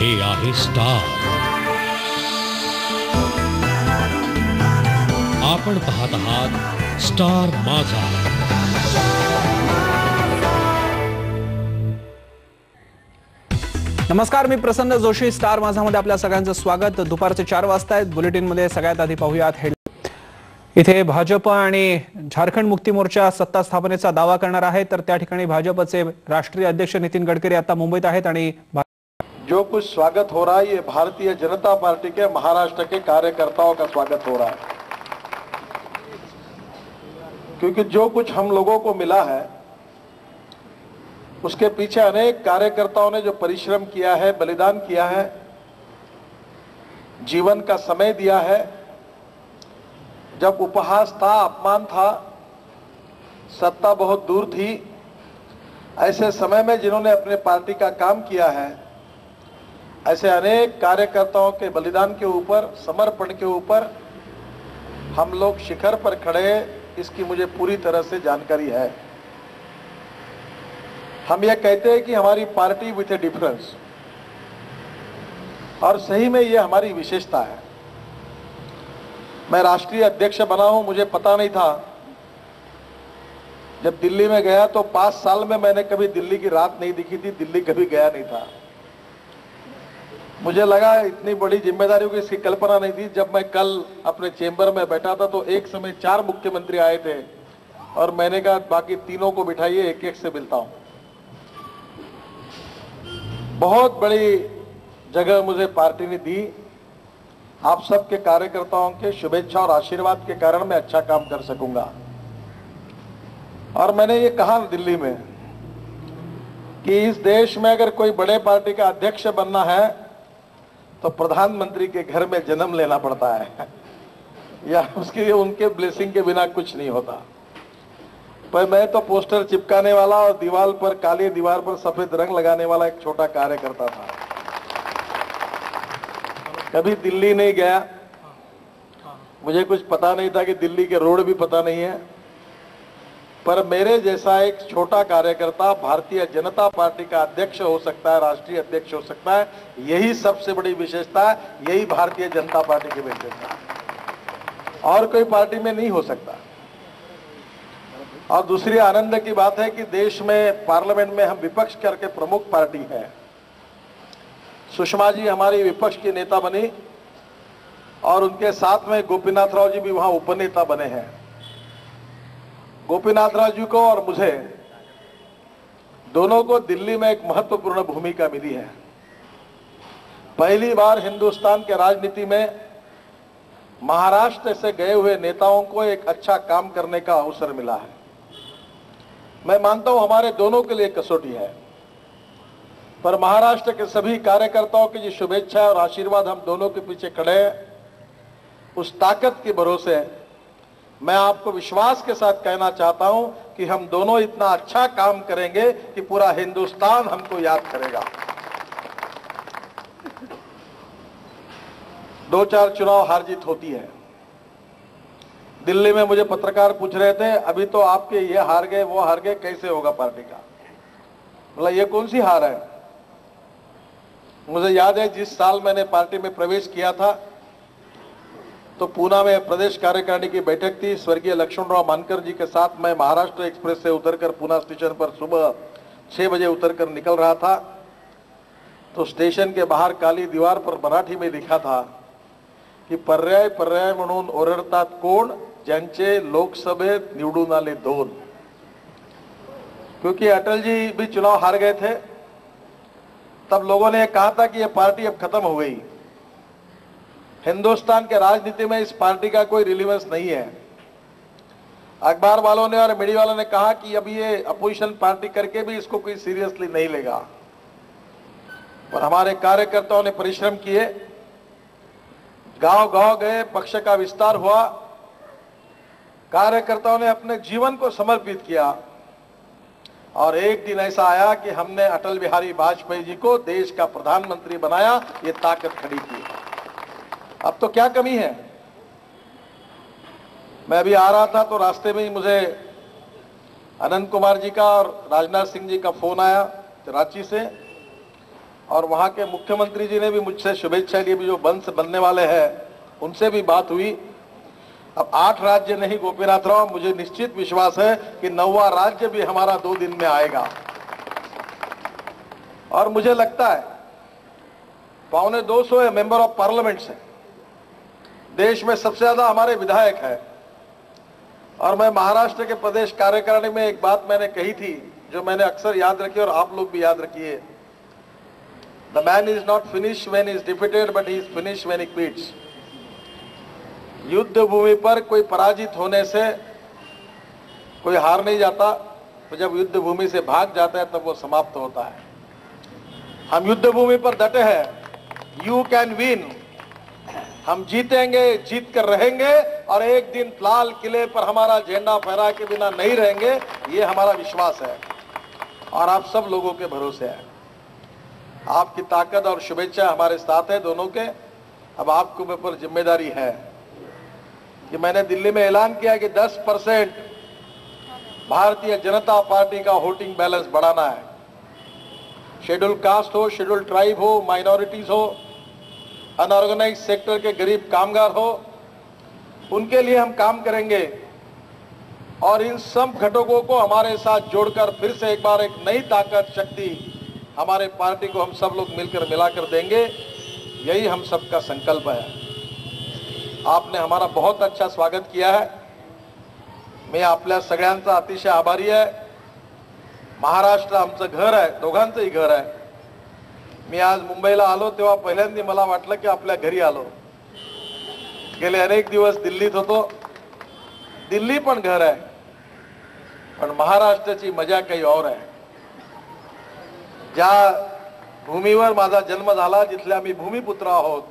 हे आहे स्टार. आपण पाहत आहात स्टार माझा. नमस्कार, मी प्रसन्न जोशी. स्टार माझामध्ये आपल्या सगळ्यांचं स्वागत. दुपारचे 4 वाजता आहेत. बुलेटिनमध्ये सगळ्यात आधी पाहूयात हेड. इथे भाजप आणि झारखंड मुक्ती मोर्चा सत्ता स्थापनेचा दावा करणार आहे, तर त्या ठिकाणी भाजपचे राष्ट्रीय अध्यक्ष नितीन गडकरी आता मुंबईत आहेत आणि जो कुछ स्वागत हो रहा है ये भारतीय जनता पार्टी के महाराष्ट्र के कार्यकर्ताओं का स्वागत हो रहा है, क्योंकि जो कुछ हम लोगों को मिला है उसके पीछे अनेक कार्यकर्ताओं ने जो परिश्रम किया है, बलिदान किया है, जीवन का समय दिया है. जब उपहास था, अपमान था, सत्ता बहुत दूर थी, ऐसे समय में जिन्होंने अपने पार्टी का काम किया है, ऐसे अनेक कार्यकर्ताओं के बलिदान के ऊपर, समर्पण के ऊपर हम लोग शिखर पर खड़े हैं, इसकी मुझे पूरी तरह से जानकारी है. हम ये कहते हैं कि हमारी पार्टी विथ ए डिफरेंस, और सही में ये हमारी विशेषता है. मैं राष्ट्रीय अध्यक्ष बना हूं, मुझे पता नहीं था. जब दिल्ली में गया तो 5 साल में मैंने कभी दिल्ली की रात नहीं दिखी थी, दिल्ली कभी गया नहीं था. मुझे लगा इतनी बड़ी जिम्मेदारी की इसकी कल्पना नहीं थी. जब मैं कल अपने चेंबर में बैठा था तो एक समय 4 मुख्यमंत्री आए थे और मैंने कहा बाकी तीनों को बिठाइए, एक एक से मिलता हूं. बहुत बड़ी जगह मुझे पार्टी ने दी. आप सबके कार्यकर्ताओं के शुभेच्छा और आशीर्वाद के कारण मैं अच्छा काम कर सकूंगा. और मैंने ये कहा दिल्ली में कि इस देश में अगर कोई बड़े पार्टी का अध्यक्ष बनना है तो प्रधानमंत्री के घर में जन्म लेना पड़ता है या उसके लिए उनके ब्लेसिंग के बिना कुछ नहीं होता. पर मैं तो पोस्टर चिपकाने वाला और दीवार पर, काली दीवार पर सफेद रंग लगाने वाला एक छोटा कार्यकर्ता था. कभी दिल्ली नहीं गया, मुझे कुछ पता नहीं था कि दिल्ली के रोड भी पता नहीं है. पर मेरे जैसा एक छोटा कार्यकर्ता भारतीय जनता पार्टी का अध्यक्ष हो सकता है, राष्ट्रीय अध्यक्ष हो सकता है. यही सबसे बड़ी विशेषता है, यही भारतीय जनता पार्टी की विशेषता है, और कोई पार्टी में नहीं हो सकता. और दूसरी आनंद की बात है कि देश में पार्लियामेंट में हम विपक्ष करके प्रमुख पार्टी है. सुषमा जी हमारी विपक्ष की नेता बनी और उनके साथ में गोपीनाथ राव जी भी वहां उपनेता बने हैं. गोपीनाथ राव जी को और मुझे दोनों को दिल्ली में एक महत्वपूर्ण भूमिका मिली है. पहली बार हिंदुस्तान के राजनीति में महाराष्ट्र से गए हुए नेताओं को एक अच्छा काम करने का अवसर मिला है. मैं मानता हूं हमारे दोनों के लिए कसौटी है, पर महाराष्ट्र के सभी कार्यकर्ताओं की जो शुभेच्छा और आशीर्वाद हम दोनों के पीछे खड़े हैं, उस ताकत के भरोसे मैं आपको विश्वास के साथ कहना चाहता हूं कि हम दोनों इतना अच्छा काम करेंगे कि पूरा हिंदुस्तान हमको याद करेगा. 2-4 चुनाव हार जीत होती है. दिल्ली में मुझे पत्रकार पूछ रहे थे, अभी तो आपके ये हार गए, वो हार गए, कैसे होगा पार्टी का. बोला ये कौन सी हार है. मुझे याद है जिस साल मैंने पार्टी में प्रवेश किया था तो पूना में प्रदेश कार्यकारिणी की बैठक थी. स्वर्गीय लक्ष्मणराव मानकर जी के साथ मैं महाराष्ट्र एक्सप्रेस से उतरकर पूना स्टेशन पर सुबह 6 बजे उतरकर निकल रहा था. तो स्टेशन के बाहर काली दीवार पर मराठी में लिखा था की पर्याय पर्याय म्हणून ओरडतात कोण, ज्यांचे लोकसभेत निवडून आले 2. क्योंकि अटल जी भी चुनाव हार गए थे, तब लोगों ने कहा था कि यह पार्टी अब खत्म हो गई. हिंदुस्तान के राजनीति में इस पार्टी का कोई रिलेवेंस नहीं है. अखबार वालों ने और मीडिया वालों ने कहा कि अब ये अपोजिशन पार्टी करके भी इसको कोई सीरियसली नहीं लेगा. पर हमारे कार्यकर्ताओं ने परिश्रम किए, गांव-गांव गए, पक्ष का विस्तार हुआ, कार्यकर्ताओं ने अपने जीवन को समर्पित किया. और एक दिन ऐसा आया कि हमने अटल बिहारी वाजपेयी जी को देश का प्रधानमंत्री बनाया. ये ताकत खड़ी की. अब तो क्या कमी है. मैं अभी आ रहा था तो रास्ते में ही मुझे अनंत कुमार जी का और राजनाथ सिंह जी का फोन आया रांची से, और वहां के मुख्यमंत्री जी ने भी मुझसे शुभेच्छा ली, भी जो बनने वाले हैं उनसे भी बात हुई। अब 8 राज्य नहीं गोपीनाथ राव, मुझे निश्चित विश्वास है कि 9वां राज्य भी हमारा 2 दिन में आएगा। और मुझे लगता है 250 मेंबर ऑफ पार्लियामेंट है, देश में सबसे ज्यादा हमारे विधायक है। और मैं महाराष्ट्र के प्रदेश कार्यकारिणी में एक बात मैंने कही थी जो मैंने अक्सर याद रखी और आप लोग भी याद रखिए। The man is not finish when is defeated but he is finish when he quits. युद्ध भूमि पर कोई पराजित होने से कोई हार नहीं जाता, तो जब युद्ध भूमि से भाग जाता है तब वो समाप्त होता है। हम युद्ध भूमि पर डटे हैं, यू कैन विन, हम जीतेंगे, जीत कर रहेंगे और एक दिन लाल किले पर हमारा झंडा फहरा के बिना नहीं रहेंगे, ये हमारा विश्वास है और आप सब लोगों के भरोसे है। आपकी ताकत और शुभेच्छा हमारे साथ है दोनों के। अब आपको मेरे पर जिम्मेदारी है कि मैंने दिल्ली में ऐलान किया कि 10% भारतीय जनता पार्टी का वोटिंग बैलेंस बढ़ाना है। शेड्यूल कास्ट हो, शेड्यूल ट्राइब हो, माइनॉरिटीज हो, अनऑर्गेनाइज सेक्टर के गरीब कामगार हो, उनके लिए हम काम करेंगे और इन सब घटकों को हमारे साथ जोड़कर फिर से एक बार एक नई ताकत, शक्ति हमारे पार्टी को हम सब लोग मिलकर मिलाकर देंगे। यही हम सबका संकल्प है। आपने हमारा बहुत अच्छा स्वागत किया है, मी आपल्या सगळ्यांचा अतिशय आभारी आहे। महाराष्ट्र आमचं घर आहे, दोघांचंही घर आहे। मी आज मुंबईला आलो तेव्हा पहिल्यांदा मला वाटलं की आपल्या घरी आलो। गेले अनेक दिवस दिल्लीत होतो, दिल्ली पण घर आहे, पण महाराष्ट्राची मजा काही और आहे। ज्या भूमीवर माझा जन्म झाला, जिथले आम्ही भूमिपुत्र आहोत,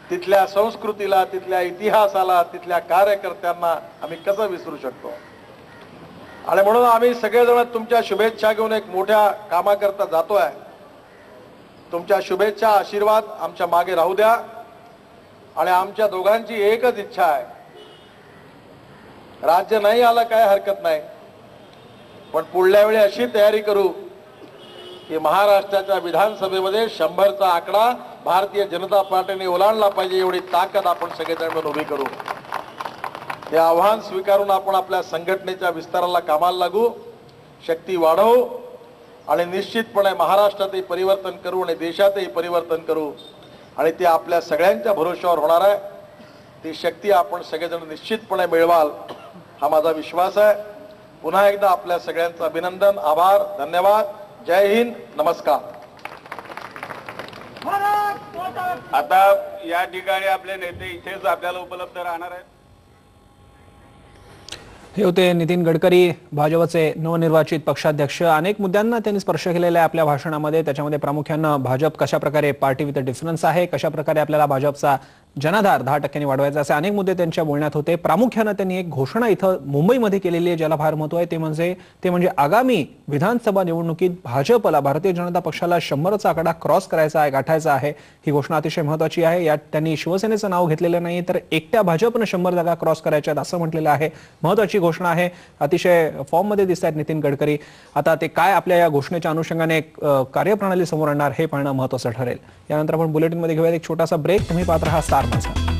तिथल्या संस्कृतीला, तिथल्या इतिहासाला, तिथल्या कार्यकर्त्यांना आम्ही कसं विसरू शकतो। आणि म्हणून आम्ही सगळेजण तुमच्या शुभेच्छा घेऊन एक मोठ्या कामाकरता जातोय। तुमच्या शुभेच्छा, आशीर्वाद आमच्या मागे राहू द्या आणि आमच्या दोघांची एकच इच्छा आहे, राज्य नाही आलं काय हरकत नाही, पण पुढल्या वेळी अशी तयारी करू की महाराष्ट्राच्या विधानसभेमध्ये 100चा आकडा भारतीय जनता पार्टीने ओलांडला पाहिजे, एवढी ताकद आपण सगळेजण मिळून उभी करू। हे आव्हान स्वीकारून आपण आपल्या संघटनेच्या विस्ताराला कामाला लागू, शक्ती वाढवू आणि निश्चितपणे महाराष्ट्रातही परिवर्तन करू आणि देशातही परिवर्तन करू आणि ते आपल्या सगळ्यांच्या भरोश्यावर होणार आहे। ती शक्ती आपण सगळेजण निश्चितपणे मिळवाल हा माझा विश्वास आहे। पुन्हा एकदा आपल्या सगळ्यांचं अभिनंदन, आभार, धन्यवाद। जय हिंद, नमस्कार। आता या ठिकाणी आपले नेते इथेच आपल्याला उपलब्ध राहणार आहेत। हे होते नितीन गडकरी, भाजपचे नवनिर्वाचित पक्षाध्यक्ष। अनेक मुद्द्यांना त्यांनी स्पर्श केलेला आहे आपल्या भाषणामध्ये। त्याच्यामध्ये प्रामुख्याने भाजप कशा प्रकारे पार्टी विथ डिफरन्स आहे, कशा प्रकारे आपल्याला भाजपचा जनाधार 10% वाढवायचा, असे अनेक मुद्दे त्यांच्या बोलण्यात होते। प्रामुख्याने त्यांनी एक घोषणा इथं मुंबईमध्ये केलेली आहे ज्याला फार महत्त्व आहे, ते म्हणजे आगामी विधानसभा निवडणुकीत भाजपला, भारतीय जनता पक्षाला 100चा आकडा क्रॉस करायचा आहे, गाठायचा आहे। ही घोषणा अतिशय महत्त्वाची आहे। यात त्यांनी शिवसेनेचं नाव घेतलेलं नाही, तर एकट्या भाजपने 100 जागा क्रॉस करायच्या असं म्हटलेलं आहे। महत्त्वाची घोषणा आहे, अतिशय फॉर्म मध्ये दिसत आहेत नितीन गडकरी। आता ते काय आपल्या या घोषणेच्या अनुषंगाने कार्यप्रणाली समोर आणणार हे पाहणं महत्त्वाचं ठरेल। यानंतर आपण बुलेटिनमध्ये घेऊयात एक छोटासा ब्रेक। तुम्ही पाहत रहा स्टार माझा।